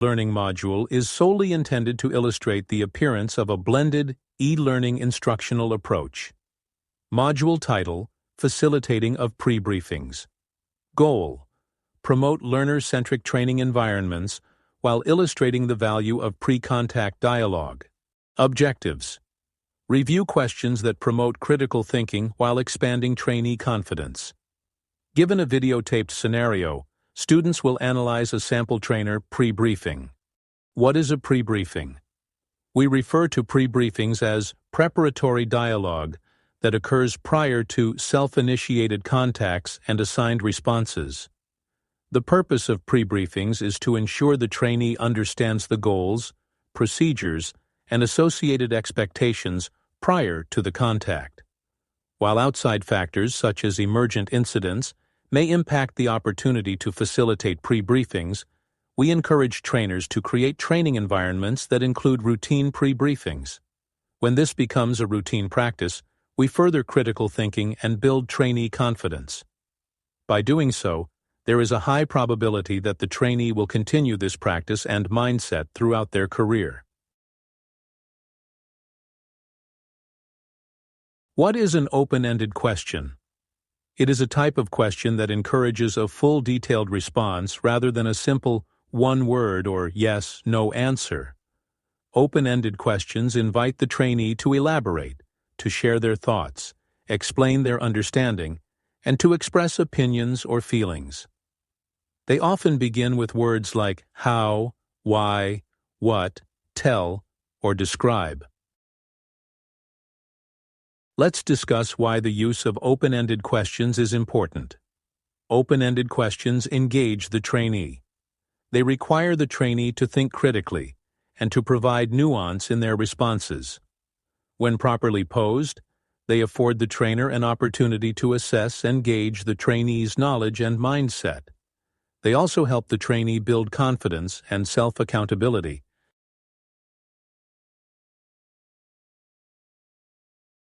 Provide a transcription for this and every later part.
Learning module is solely intended to illustrate the appearance of a blended e-learning instructional approach. Module title, Facilitating of Pre-briefings. Goal, promote learner-centric training environments while illustrating the value of pre-contact dialogue. Objectives, review questions that promote critical thinking while expanding trainee confidence. Given a videotaped scenario, students will analyze a sample trainer pre-briefing. What is a pre-briefing? We refer to pre-briefings as preparatory dialogue that occurs prior to self-initiated contacts and assigned responses. The purpose of pre-briefings is to ensure the trainee understands the goals, procedures, and associated expectations prior to the contact. While outside factors such as emergent incidents may impact the opportunity to facilitate pre-briefings, we encourage trainers to create training environments that include routine pre-briefings. When this becomes a routine practice, we further critical thinking and build trainee confidence. By doing so, there is a high probability that the trainee will continue this practice and mindset throughout their career. What is an open-ended question? It is a type of question that encourages a full detailed response rather than a simple one-word or yes/no answer. Open-ended questions invite the trainee to elaborate, to share their thoughts, explain their understanding, and to express opinions or feelings. They often begin with words like how, why, what, tell, or describe. Let's discuss why the use of open-ended questions is important. Open-ended questions engage the trainee. They require the trainee to think critically and to provide nuance in their responses. When properly posed, they afford the trainer an opportunity to assess and gauge the trainee's knowledge and mindset. They also help the trainee build confidence and self-accountability.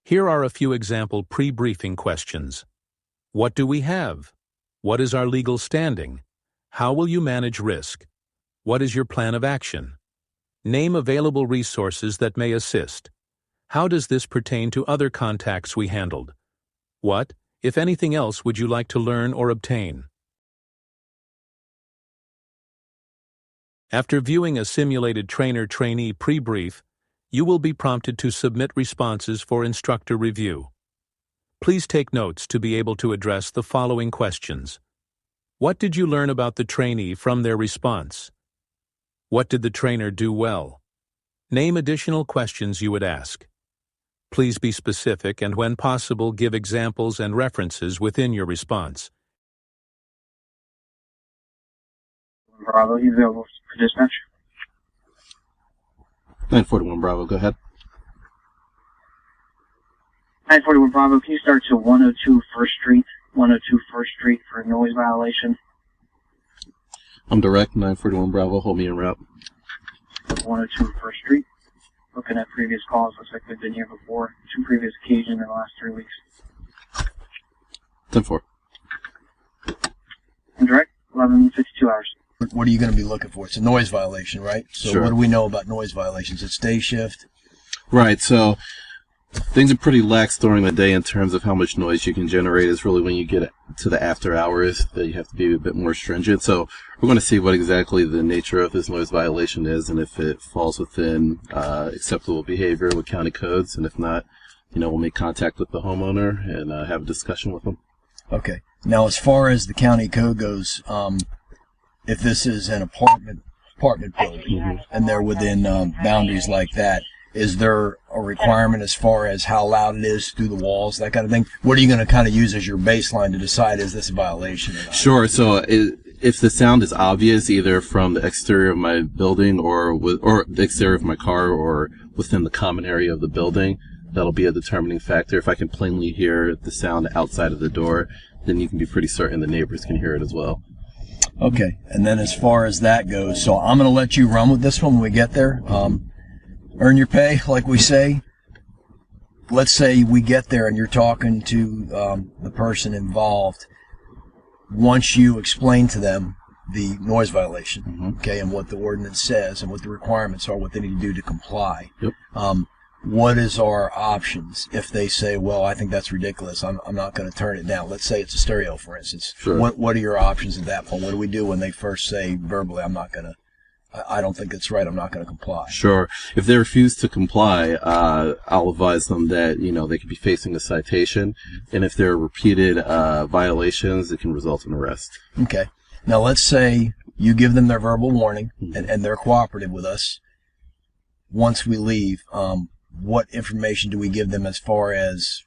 Here are a few example pre-briefing questions. What do we have? What is our legal standing? How will you manage risk? What is your plan of action? Name available resources that may assist. How does this pertain to other contacts we handled? What, if anything else, would you like to learn or obtain? After viewing a simulated trainer-trainee pre-brief, you will be prompted to submit responses for instructor review. Please take notes to be able to address the following questions. What did you learn about the trainee from their response? What did the trainer do well? Name additional questions you would ask. Please be specific and, when possible, give examples and references within your response. Bravo, you available for dispatch? 941 Bravo, go ahead. 941 Bravo, can you start to 102 First Street? 102 First Street for a noise violation. I'm direct, 941 Bravo, hold me en route. 102 First Street. Looking at previous calls, looks like we've been here before. 2 previous occasions in the last 3 weeks. 10-4. I'm direct, 11:52 hours. What are you going to be looking for? It's a noise violation, right? So Sure. What do we know about noise violations? It's day shift. Right, so things are pretty lax during the day in terms of how much noise you can generate. It's really when you get to the after hours that you have to be a bit more stringent. So we're going to see what exactly the nature of this noise violation is and if it falls within acceptable behavior with county codes. And if not, we'll make contact with the homeowner and have a discussion with them. Okay. Now, as far as the county code goes, if this is an apartment building and they're within boundaries like that, is there a requirement as far as how loud it is through the walls, that kind of thing? What are you going to kind of use as your baseline to decide is this a violation or not? Sure. So if the sound is obvious, either from the exterior of my building or the exterior of my car or within the common area of the building, that'll be a determining factor. If I can plainly hear the sound outside of the door, then you can be pretty certain the neighbors can hear it as well. Okay. And then as far as that goes, so I'm going to let you run with this one when we get there. Earn your pay, like we say. Let's say we get there and you're talking to the person involved. Once you explain to them the noise violation, okay, and what the ordinance says and what the requirements are, what they need to do to comply. Yep. What is our options if they say, well, I think that's ridiculous, I'm not going to turn it down? Let's say it's a stereo, for instance. Sure. What are your options at that point? What do we do when they first say verbally, I don't think it's right, I'm not going to comply? Sure. If they refuse to comply, I'll advise them that, they could be facing a citation, and if there are repeated violations, it can result in arrest. Okay. Now, let's say you give them their verbal warning, and they're cooperative with us. Once we leave, what information do we give them as far as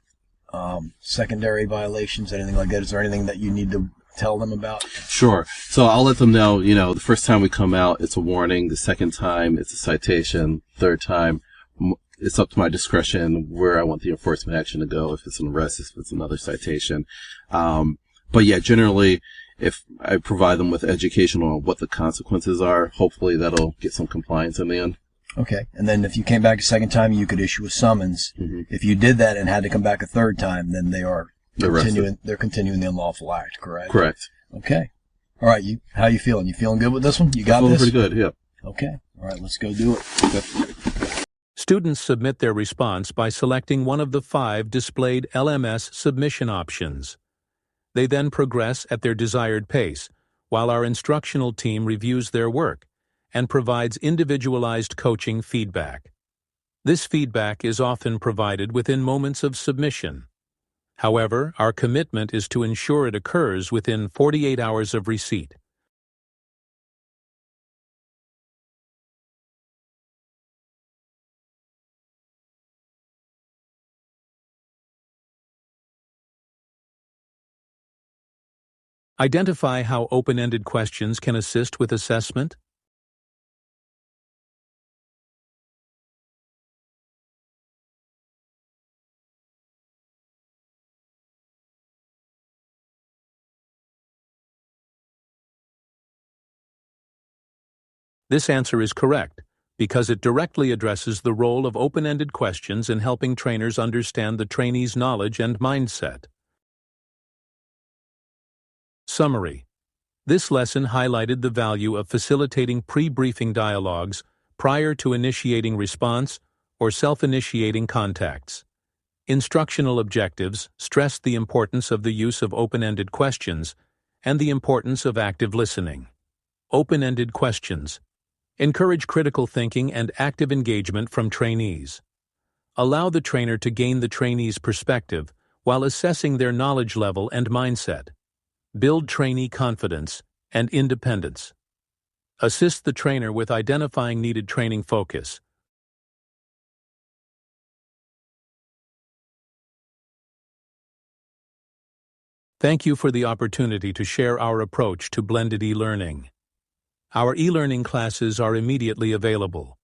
secondary violations, anything like that? Is there anything that you need to tell them about? Sure. So I'll let them know, the first time we come out, it's a warning. The second time, it's a citation. Third time, it's up to my discretion where I want the enforcement action to go, if it's an arrest, if it's another citation. But yeah, generally, if I provide them with education on what the consequences are, hopefully that'll get some compliance in the end. Okay. And then if you came back a second time, you could issue a summons. If you did that and had to come back a third time, then they're continuing the unlawful act, correct? Correct. Okay. All right. How you feeling? You feeling good with this one? You got this? Feeling pretty good, yeah. Okay. All right. Let's go do it. Okay. Students submit their response by selecting one of the 5 displayed LMS submission options. They then progress at their desired pace, while our instructional team reviews their work and provides individualized coaching feedback. This feedback is often provided within moments of submission. However, our commitment is to ensure it occurs within 48 hours of receipt. Identify how open-ended questions can assist with assessment. This answer is correct because it directly addresses the role of open-ended questions in helping trainers understand the trainee's knowledge and mindset. Summary. This lesson highlighted the value of facilitating pre-briefing dialogues prior to initiating response or self-initiating contacts. Instructional objectives stressed the importance of the use of open-ended questions and the importance of active listening. Open-ended questions. Encourage critical thinking and active engagement from trainees. Allow the trainer to gain the trainee's perspective while assessing their knowledge level and mindset. Build trainee confidence and independence. Assist the trainer with identifying needed training focus. Thank you for the opportunity to share our approach to blended e-learning. Our e-learning classes are immediately available.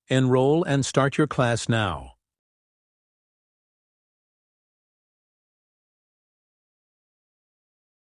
Enroll and start your class now.